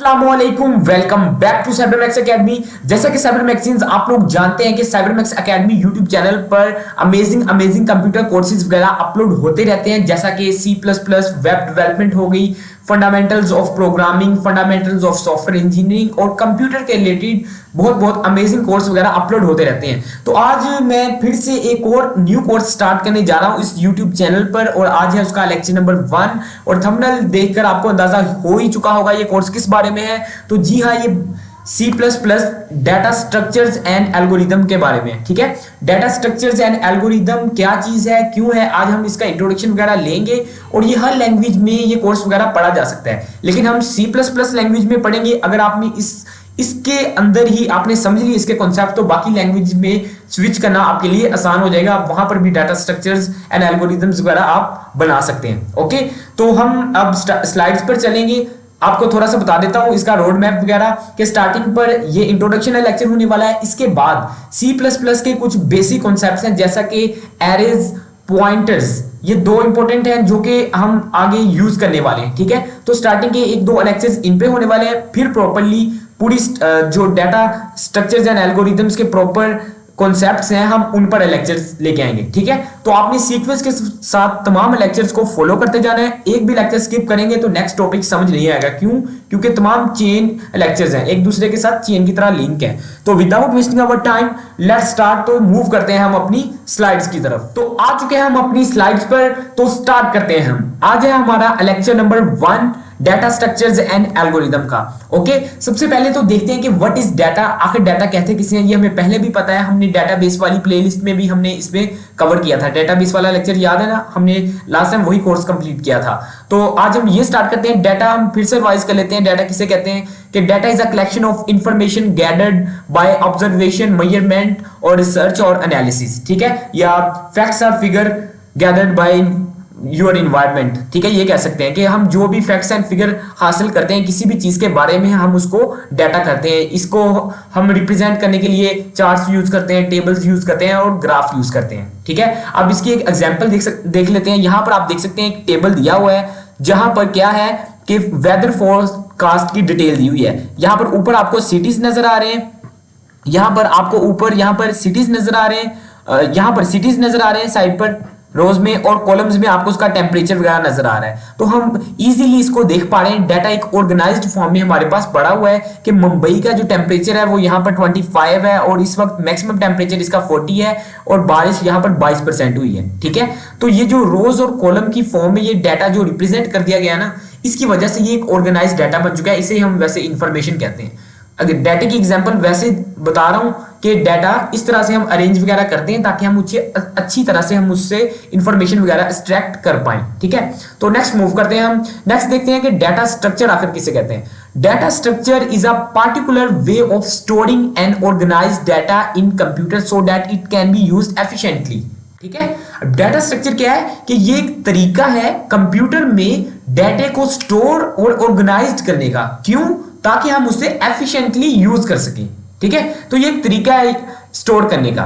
अस्सलामुअलैकुम, welcome back to साइबरमैक्स academy. जैसा कि साइबरमैक्स आप लोग जानते हैं कि साइबरमैक्स एकेडमी यूट्यूब चैनल पर अमेजिंग कंप्यूटर कोर्सेज वगैरह अपलोड होते रहते हैं, जैसा कि C++, वेब डेवलपमेंट हो गई, fundamentals of programming, fundamentals of software engineering और कंप्यूटर के रिलेटेड बहुत अमेजिंग कोर्स वगैरह अपलोड होते रहते हैं। तो आज मैं फिर से एक और न्यू कोर्स स्टार्ट करने जा रहा हूं इस यूट्यूब चैनल पर, और आज है उसका लेक्चर नंबर 1। और थंबनेल देखकर आपको अंदाजा हो ही चुका होगा ये कोर्स किस बारे में है। तो जी हाँ, ये C++ data structures and algorithm के बारे में, ठीक है। डाटा स्ट्रक्चर्स एंड एल्गोरिदम क्या चीज है, क्यों है, आज हम इसका इंट्रोडक्शन वगैरह लेंगे। और ये हर लैंग्वेज में ये कोर्स वगैरह पढ़ा जा सकता है, लेकिन हम C++ लैंग्वेज में पढ़ेंगे। अगर आपने इसके अंदर ही आपने समझ लिया इसके कॉन्सेप्ट, तो बाकी लैंग्वेज में स्विच करना आपके लिए आसान हो जाएगा। वहां पर भी डाटा स्ट्रक्चर्स एंड एल्गोरिदम्स वगैरह आप बना सकते हैं। ओके, तो हम अब स्लाइड्स पर चलेंगे। आपको थोड़ा सा बता देता हूं इसका रोड मैप वगैरह के। स्टार्टिंग पर ये इंट्रोडक्शन लेक्चर होने वाला है। इसके बाद C++ के कुछ बेसिक कॉन्सेप्ट्स हैं, जैसा कि एरेज, पॉइंटर्स, ये दो इंपॉर्टेंट हैं जो कि हम आगे यूज करने वाले हैं, ठीक है। तो स्टार्टिंग के एक दो लेक्चर्स इन पे होने वाले हैं, फिर प्रॉपर्ली पूरी जो डाटा स्ट्रक्चर्स एंड एल्गोरिदम्स के प्रॉपर कॉन्सेप्ट्स हैं हम उन पर लेक्चर्स लेके आएंगे, ठीक है। तो आपने सीक्वेंस के साथ तमाम लेक्चर्स को फॉलो करते जाना है। एक भी लेक्चर स्किप करेंगे तो नेक्स्ट टॉपिक समझ नहीं आएगा। क्यों? क्योंकि तमाम चेन लेक्चर्स हैं, एक दूसरे के साथ चेन की तरह लिंक है। तो without wasting our time let's start. तो मूव करते हैं हम अपनी स्लाइड्स की तरफ। तो आ चुके हैं हम अपनी स्लाइड्स पर, तो स्टार्ट करते हैं हम। आज है हमारा lecture number 1, data structures and algorithm का। ओके, सबसे पहले तो देखते हैं कि व्हाट इज डाटा। आखिर डाटा कहते किसे हैं, ये हमें पहले भी पता है। हमने डेटाबेस वाली प्लेलिस्ट में भी हमने इसमें कवर किया था। डेटाबेस वाला लेक्चर याद है ना, हमने लास्ट टाइम वही कोर्स कंप्लीट किया था। तो आज हम ये स्टार्ट करते हैं। डाटा हम फिर से रिवाइज कर लेते हैं। डाटा किसे कहते हैं कि data is a collection of information gathered by observation, measurement और रिसर्च और एनालिसिस, ठीक है। या facts are figure gathered by your environment, ठीक है। ये कह सकते हैं कि हम जो भी फैक्ट्स एंड फिगर हासिल करते हैं किसी भी चीज के बारे में, हम उसको डाटा करते हैं। इसको हम रिप्रेजेंट करने के लिए चार्ट्स यूज करते हैं, टेबल्स यूज करते हैं और ग्राफ यूज करते हैं, ठीक है। अब इसकी एक एग्जांपल देख लेते हैं। यहां पर आप देख सकते हैं एक टेबल दिया हुआ है, जहां पर क्या है कि वेदर फोरकास्ट की डिटेल दी हुई है। यहां पर ऊपर आपको सिटीज नजर आ रहे हैं, यहां पर आपको ऊपर यहां पर सिटीज नजर आ रहे हैं, यहां पर सिटीज नजर आ रहे हैं साइड पर रोज में, और कॉलम्स में आपको उसका टेम्परेचर वगैरह नजर आ रहा है। तो हम इजीली इसको देख पा रहे हैं। डाटा एक ऑर्गेनाइज्ड फॉर्म में हमारे पास पड़ा हुआ है कि मुंबई का जो टेम्परेचर है वो यहाँ पर 25 है, और इस वक्त मैक्सिमम टेम्परेचर इसका 40 है, और बारिश यहाँ पर 22% हुई है, ठीक है। तो ये जो रोज और कॉलम की फॉर्म में ये डाटा जो रिप्रेजेंट कर दिया गया ना, इसकी वजह से ये एक ऑर्गेनाइज्ड डाटा बन चुका है। इसे हम वैसे इंफॉर्मेशन कहते हैं। अगर डाटा की एग्जांपल वैसे बता रहा हूं कि डाटा इस तरह से हम अरेंज वगैरह करते हैं ताकि हम उससे अच्छी तरह से हम उससे इंफॉर्मेशन वगैरह एक्सट्रैक्ट कर पाएं, ठीक है। तो नेक्स्ट मूव करते हैं हम। नेक्स्ट देखते हैं कि डाटा स्ट्रक्चर आखिर किसे कहते हैं। Data structure is a particular way of storing and organized data in computer so that it can be used efficiently, ठीक है। डाटा स्ट्रक्चर क्या है कि ये एक तरीका है कंप्यूटर में डाटा को स्टोर और ऑर्गेनाइज्ड करने का। क्यों? ताकि हम उसे एफिशिएंटली यूज कर सकें, ठीक है। तो ये एक तरीका है स्टोर करने का।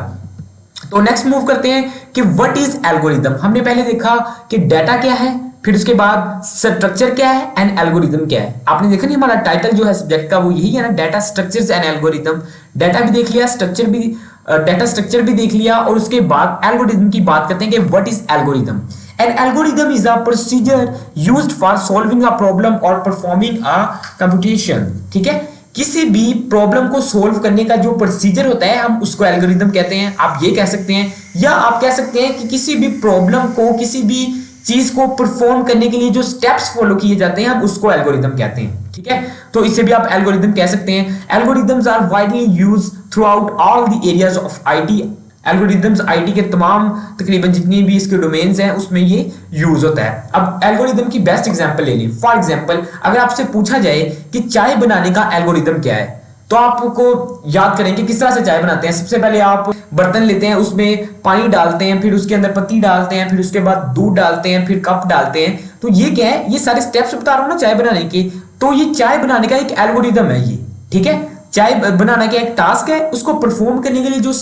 तो नेक्स्ट मूव करते हैं कि व्हाट इज एल्गोरिदम। हमने पहले देखा कि डाटा क्या है, फिर उसके बाद स्ट्रक्चर क्या है एंड एल्गोरिदम क्या है। आपने देखा नहीं, हमारा टाइटल जो है सब्जेक्ट का वो यही है ना, data structures and algorithm. Data भी देख लिया, स्ट्रक्चर भी, डाटा स्ट्रक्चर भी देख लिया, और उसके बाद एल्गोरिदम की बात करते हैं कि what is algorithm. An algorithm is a procedure used for solving a problem or performing a computation, ठीक है। किसी भी प्रॉब्लम को सोल्व करने का जो प्रोसीजर होता है हम उसको एल्गोरिदम कहते हैं। आप ये कह सकते हैं, या आप कह सकते हैं कि किसी भी प्रॉब्लम को, किसी भी चीज को परफॉर्म करने के लिए जो स्टेप्स फॉलो किए जाते हैं हम उसको एल्गोरिदम कहते हैं, ठीक है। तो इसे भी आप एल्गोरिदम कह सकते हैं। Algorithms are widely used throughout all the areas of IT. Algorithms IT के तमाम तकरीबन जितनी भी इसके डोमेन्स हैं उसमें ये यूज होता है। अब एल्गोरिदम की बेस्ट एग्जांपल ले लें। फॉर एग्जांपल, अगर आपसे पूछा जाए कि चाय बनाने का एल्गोरिदम क्या है, तो आपको याद करेंगे किस तरह से चाय बनाते हैं। सबसे पहले आप बर्तन लेते हैं, उसमें पानी डालते हैं, फिर उसके अंदर पत्ती डालते हैं, फिर उसके बाद दूध डालते हैं, फिर कप डालते हैं। तो ये क्या है, ये सारे स्टेप्स बता रहा हूं ना चाय बनाने के। तो ये चाय बनाने का एक एल्गोरिदम है ये, ठीक है। चाय बनाने का एक टास्क है, उसको परफॉर्म करने के लिए जो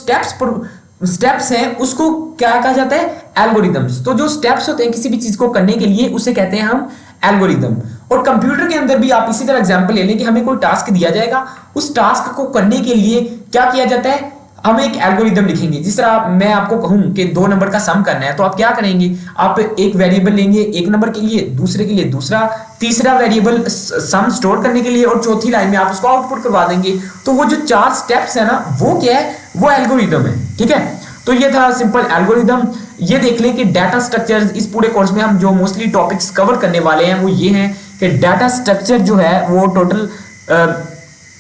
स्टेप्स हैं उसको क्या कहा जाता है, एल्गोरिदम्स। तो जो स्टेप्स होते हैं किसी भी चीज को करने के लिए उसे कहते हैं हम एल्गोरिदम। और कंप्यूटर के अंदर भी आप इसी तरह एग्जांपल ले लें कि हमें कोई टास्क दिया जाएगा, उस टास्क को करने के लिए क्या किया जाता है, हम एक एल्गोरिदम लिखेंगे। जिस तरह मैं आपको कहूं कि 2 नंबर का सम करना है, तो आप क्या करेंगे, आप एक वेरिएबल लेंगे 1 नंबर के लिए, दूसरे के लिए दूसरा, तीसरा वेरिएबल सम स्टोर करने के लिए, और चौथी लाइन में आप उसको आउटपुट करवा देंगे। तो वो जो 4 स्टेप्स है ना, वो क्या है, वो एल्गोरिदम है। ठीक है, तो ये था सिंपल एल्गोरिदम। ये देख लें कि डाटा स्ट्रक्चर्स, इस पूरे कोर्स में हम जो मोस्टली टॉपिक्स कवर करने वाले हैं वो ये हैं कि डाटा स्ट्रक्चर जो है वो टोटल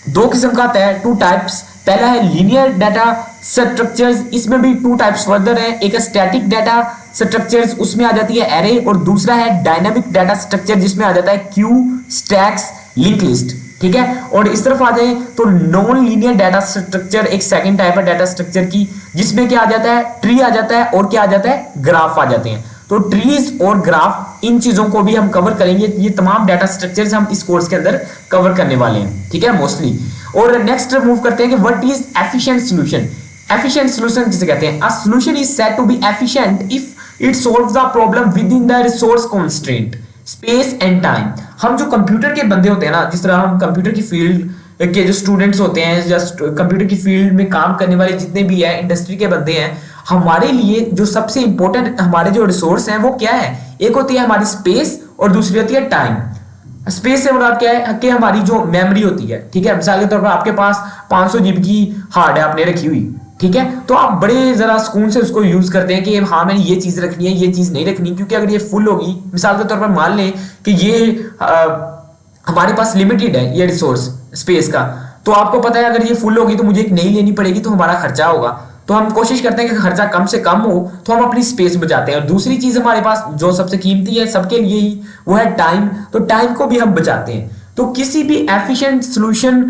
2 किस्म का आता है, 2 टाइप्स। पहला है लीनियर डाटा स्ट्रक्चर्स, इसमें भी 2 टाइप्स फर्दर है। एक है स्टैटिक डाटा स्ट्रक्चर्स, उसमें आ जाती है एरे, और दूसरा है डायनामिक डाटा स्ट्रक्चर जिसमें आ जाता है क्यू, स्टैक्स, लिंक लिस्ट। ठीक है, और इस तरफ आ जाए तो नॉन लीनियर डाटा स्ट्रक्चर एक सेकंड टाइप है डाटा स्ट्रक्चर की, जिसमें क्या आ जाता है, ट्री आ जाता है, और क्या आ जाता है, ग्राफ आ जाते हैं। तो ट्रीज और ग्राफ, इन चीजों को भी हम कवर करेंगे। ये तमाम डाटा स्ट्रक्चर्स हम इस कोर्स के अंदर कवर करने वाले हैं। ठीक है, मोस्टली। और नेक्स्ट मूव करते हैं कि what is efficient solution. Efficient solution किसे कहते हैं? A solution is said to be efficient if it solves the problem within the resource constraint, space and time. हम जो कंप्यूटर के बंदे होते हैं ना, जिस तरह हम कंप्यूटर की फील्ड के जो स्टूडेंट्स होते हैं, जस्ट कंप्यूटर की फील्ड में काम करने वाले जितने भी है इंडस्ट्री के बंदे हैं, हमारे लिए जो सबसे इंपॉर्टेंट हमारे जो रिसोर्स हैं वो क्या है? एक होती है हमारी स्पेस और दूसरी होती है टाइम। स्पेस से मुराद क्या है कि हमारी जो मेमोरी होती है। ठीक है, मिसाल के तौर पर आपके पास 500 GB की हार्ड है आपने रखी हुई, ठीक है, तो आप बड़े जरा सुकून से उसको यूज करते हैं कि हाँ मैंने ये चीज रखनी है, ये चीज नहीं रखनी, क्योंकि अगर ये फुल होगी, मिसाल के तौर पर मान लें कि ये हमारे पास लिमिटेड है ये रिसोर्स स्पेस का, तो आपको पता है अगर ये फुल होगी तो मुझे एक नई लेनी पड़ेगी, तो हमारा खर्चा होगा। तो हम कोशिश करते हैं कि खर्चा कम से कम हो, तो हम अपनी स्पेस बचाते हैं। और दूसरी चीज हमारे पास जो सबसे कीमती है सबके लिए ही, वो है टाइम। तो टाइम को भी हम बचाते हैं। तो किसी भी एफिशिएंट सॉल्यूशन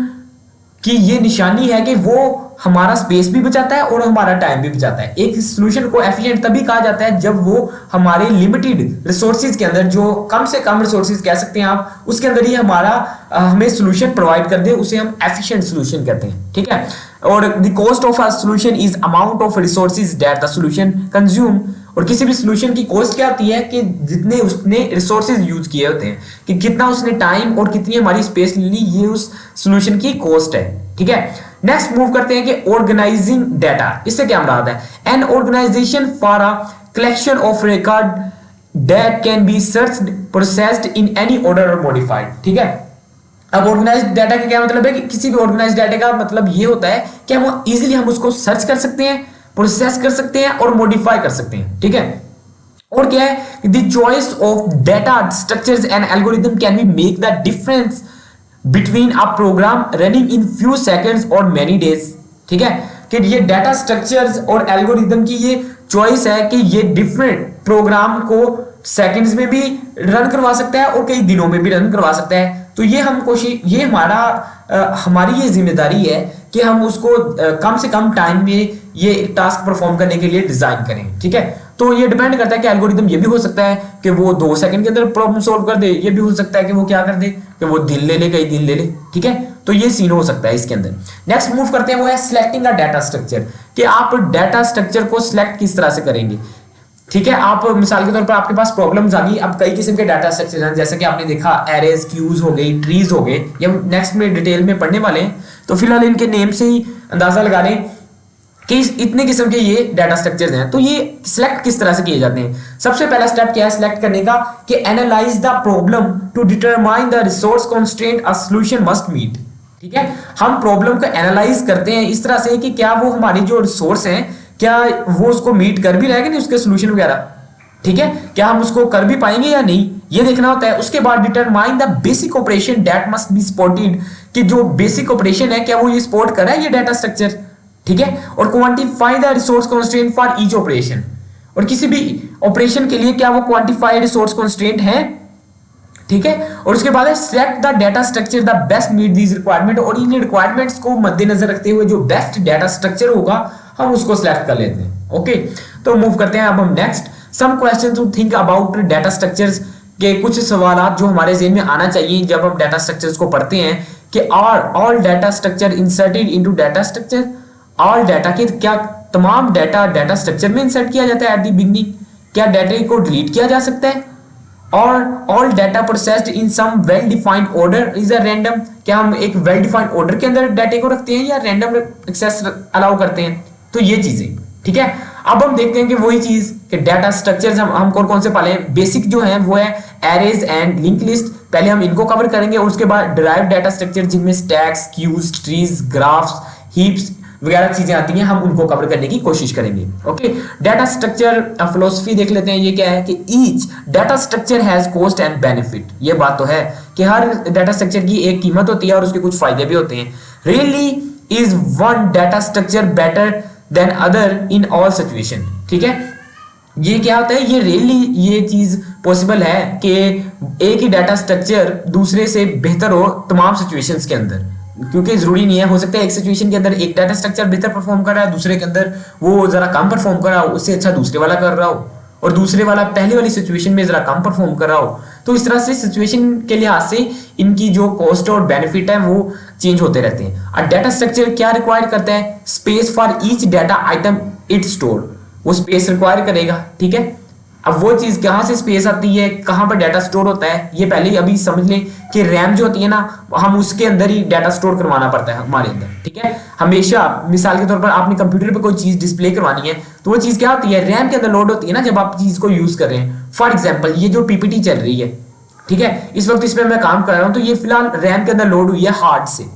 की ये निशानी है कि वो हमारा स्पेस भी बचाता है और हमारा टाइम भी बचाता है। एक सॉल्यूशन को एफिशिएंट तभी कहा जाता है जब वो हमारे लिमिटेड रिसोर्सेज के अंदर, जो कम से कम रिसोर्सेज कह सकते हैं आप, उसके अंदर ही हमें सॉल्यूशन प्रोवाइड कर दे, उसे हम एफिशिएंट सॉल्यूशन कहते हैं। ठीक है, और the cost of a solution is amount of resources that the solution consume. और किसी भी सॉल्यूशन की कॉस्ट क्या आती है कि जितने उसने रिसोर्सेज यूज किए होते हैं, कि कितना उसने टाइम और कितनी हमारी स्पेस ली, ये उस सॉल्यूशन की कॉस्ट है। ठीक है, नेक्स्ट मूव करते हैं कि ऑर्गेनाइजिंग डाटा। इससे क्या मुराद है? An organization for a collection of record that can be searched, processed in any order और मॉडिफाइड। ठीक है, अब ऑर्गेनाइज्ड डाटा का क्या मतलब है कि किसी भी ऑर्गेनाइज्ड डाटा का मतलब ये होता है कि हम इजीली हम उसको सर्च कर सकते हैं, प्रोसेस कर सकते हैं और मॉडिफाई कर सकते हैं। ठीक है, और क्या है, the choice of data structures and algorithm can be make the difference between a program running in few seconds और मेनी डेज। ठीक है, कि ये डाटा स्ट्रक्चर्स और एल्गोरिथम की ये चॉइस है कि ये डिफरेंट प्रोग्राम को सेकंड्स में भी रन करवा सकता है और कई दिनों में भी रन करवा सकता है। तो ये हम कोशिश, ये हमारी ये जिम्मेदारी है कि हम उसको कम से कम टाइम में ये टास्क परफॉर्म करने के लिए डिजाइन करें। ठीक है, तो ये डिपेंड करता है कि एल्गोरिथम ये भी हो सकता है कि वो 2 सेकंड के अंदर प्रॉब्लम सॉल्व कर दे, ये भी हो सकता है कि वो क्या कर दे कि वो दिन ले ले, कई दिन ले ले। ठीक है, तो ये सीन हो सकता है इसके अंदर। नेक्स्ट मूव करते हैं, वो है सिलेक्टिंग अ डाटा स्ट्रक्चर, कि आप डाटा स्ट्रक्चर को सिलेक्ट किस तरह से करेंगे। ठीक है, आप मिसाल के तौर पर आपके पास प्रॉब्लम्स आ गई, अब कई किस्म के डाटा स्ट्रक्चर हैं, जैसे कि आपने देखा एरेज, क्यूज हो गई, ट्रीज हो गए, ये हम नेक्स्ट में डिटेल में पढ़ने वाले हैं। तो फिलहाल इनके नेम से ही अंदाजा लगा लें कि इतने किस्म के ये डाटा स्ट्रक्चर्स हैं। तो ये सिलेक्ट किस तरह से किए जाते हैं? सबसे पहला स्टेप क्या है सिलेक्ट करने का, कि analyze the problem to determine the resource constraint a solution must meet. ठीक है, हम प्रॉब्लम को एनालाइज करते हैं इस तरह से कि क्या वो हमारी जो रिसोर्स हैं क्या वो उसको मीट कर भी रहेगा नहीं, उसके सॉल्यूशन वगैरह। ठीक है, क्या हम उसको कर भी पाएंगे या नहीं, ये देखना होता है। उसके बाद determine the basic operation that must be supported, कि जो बेसिक ऑपरेशन है क्या वो ये सपोर्ट कर रहा है ये डाटा स्ट्रक्चर। ठीक है, और quantify the resource constraint for each operation, और किसी भी ऑपरेशन के लिए क्या वो क्वांटिफाइड रिसोर्स कंस्ट्रेंट है। ठीक है, और उसके बाद है select the data structure the best meet these requirement, और इन रिक्वायरमेंट्स को मद्देनजर रखते हुए जो बेस्ट डाटा स्ट्रक्चर होगा हम उसको सिलेक्ट कर लेते हैं। ओके, तो मूव करते हैं अब हम next, some questions to think about data structures, के कुछ सवालात जो हमारे ज़हन में आना चाहिए जब हम डाटा स्ट्रक्चर्स को पढ़ते हैं, कि are all data structure inserted into data structure. All data के क्या तमाम डाटा स्ट्रक्चर में इंसर्ट किया जाता है एट द बिगिनिंग? क्या डाटा को डिलीट किया जा सकता है? और all data processed in some well defined order is a random. क्या हम एक वेल डिफाइंड ऑर्डर के अंदर डाटे को रखते हैं या रैंडम एक्सेस अलाउ करते हैं? तो ये चीजें, ठीक है। अब हम देखते हैं कि वही चीज कि डाटा स्ट्रक्चर्स हम कौन कौन से पाले। बेसिक जो है वो है एरेज एंड लिंक लिस्ट, पहले हम इनको कवर करेंगे और उसके बाद डिराइव डाटा स्ट्रक्चर जिनमें stacks, queues, trees, graphs, heaps वगैरह चीजें आती हैं, हम उनको कवर करने की कोशिश करेंगे। ओके, डाटा स्ट्रक्चर फिलोसफी देख लेते हैं। ये क्या है कि each data structure has cost and benefit. ये बात तो है कि हर डाटा स्ट्रक्चर की एक कीमत होती है और उसके कुछ फायदे भी होते हैं। Really is one data structure better than other in all situation, ठीक है। ये क्या होता है, ये रियली ये चीज पॉसिबल है कि एक ही डाटा स्ट्रक्चर दूसरे से बेहतर हो तमाम सिचुएशंस के अंदर, क्योंकि जरूरी नहीं है, हो सकता है एक सिचुएशन के अंदर एक डाटा स्ट्रक्चर बेहतर परफॉर्म कर रहा है, दूसरे के अंदर वो जरा कम परफॉर्म कर रहा हो, उससे अच्छा दूसरे वाला कर रहा हो, और दूसरे वाला पहले वाली सिचुएशन में जरा कम परफॉर्म कर रहा हो। तो इस तरह से सिचुएशन के लिहाज से इनकी जो कॉस्ट और बेनिफिट है वो चेंज होते रहते हैं। और डाटा स्ट्रक्चर क्या रिक्वायर करता है? Space for each data item it store, वो स्पेस रिक्वायर करेगा, ठीक है। अब वो चीज कहां से स्पेस आती है, कहां पर डाटा स्टोर होता है, ये पहले अभी समझ लें कि रैम जो होती है ना, हम उसके अंदर ही डाटा स्टोर करवाना पड़ता है हमारे अंदर, ठीक है। हमेशा मिसाल के तौर पर आपने कंप्यूटर पे कोई चीज डिस्प्ले करवानी है तो वो चीज क्या होती है, रैम के अंदर लोड होती है ना, जब आप चीज को यूज कर रहे हैं। फॉर एग्जाम्पल ये जो पीपीटी चल रही है, ठीक है, इस वक्त इस पर मैं काम कर रहा हूं तो ये फिलहाल रैम के अंदर लोड हुई है हार्ड से।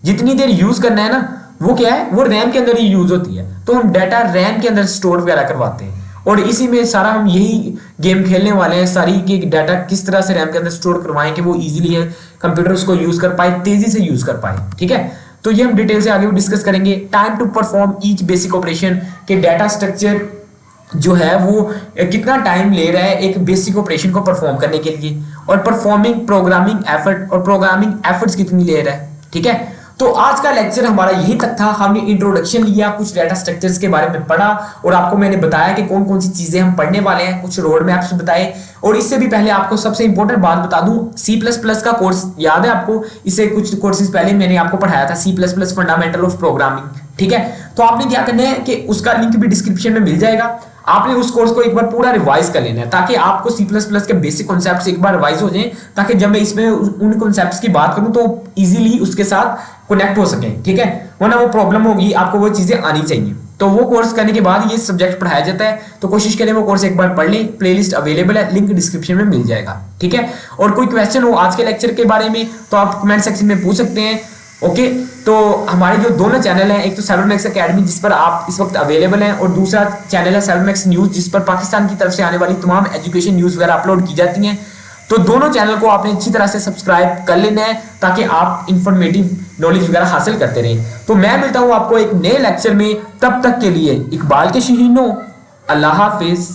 जितनी देर यूज करना है ना, वो क्या है, वो रैम के अंदर ही यूज होती है, तो हम डाटा रैम के अंदर स्टोर वगैरह करवाते हैं। और इसी में सारा हम यही गेम खेलने वाले हैं सारी, कि डाटा किस तरह से रैम के अंदर स्टोर करवाएं कि वो इजीली है कंप्यूटर उसको यूज कर पाए, तेजी से यूज कर पाए, ठीक है। तो ये हम डिटेल से आगे डिस्कस करेंगे। Time to perform each basic operation, के डाटा स्ट्रक्चर जो है वो कितना टाइम ले रहा है एक बेसिक ऑपरेशन को परफॉर्म करने के लिए, और परफॉर्मिंग प्रोग्रामिंग एफर्ट, और प्रोग्रामिंग एफर्ट्स कितनी ले रहा है, ठीक है। तो आज का लेक्चर हमारा यही तक था। हमने इंट्रोडक्शन लिया, कुछ डाटा स्ट्रक्चर्स के बारे में पढ़ा, और आपको मैंने बताया कि कौन कौन सी चीजें हम पढ़ने वाले हैं, कुछ रोड मैप्स बताए। और इससे भी पहले आपको सबसे इंपॉर्टेंट बात बता दूं, C++ का कोर्स याद है आपको? इससे कुछ कोर्सेज पहले मैंने आपको पढ़ाया था, C++ फंडामेंटल ऑफ प्रोग्रामिंग, ठीक है। तो आपने क्या करना है कि उसका लिंक भी डिस्क्रिप्शन में मिल जाएगा, आपने उस कोर्स को एक बार पूरा रिवाइज कर लेना है, ताकि आपको C++ के बेसिक कॉन्सेप्ट्स एक बार रिवाइज हो जाएं, ताकि जब मैं इसमें उन कॉन्सेप्ट्स की बात करूं तो इजीली उसके साथ कनेक्ट हो सके, ठीक है। वरना वो प्रॉब्लम होगी, आपको वो चीजें आनी चाहिए। तो वो कोर्स करने के बाद ये सब्जेक्ट पढ़ाया जाता है, तो कोशिश करें वो कोर्स एक बार पढ़ लें। प्लेलिस्ट अवेलेबल है, लिंक डिस्क्रिप्शन में मिल जाएगा, ठीक है। और कोई क्वेश्चन हो आज के लेक्चर के बारे में तो आप कमेंट सेक्शन में पूछ सकते हैं। ओके, तो हमारे जो दोनों चैनल हैं, एक तो साइबरमैक्स एकेडमी जिस पर आप इस वक्त अवेलेबल हैं, और दूसरा चैनल है साइबरमैक्स न्यूज जिस पर पाकिस्तान की तरफ से आने वाली तमाम एजुकेशन न्यूज वगैरह अपलोड की जाती हैं। तो दोनों चैनल को आपने अच्छी तरह से सब्सक्राइब कर लेना है, ताकि आप इंफॉर्मेटिव नॉलेज वगैरह हासिल करते रहें। तो मैं मिलता हूं आपको एक नए लेक्चर में, तब तक के लिए इकबाल के शहीनों, अल्लाह हाफिज।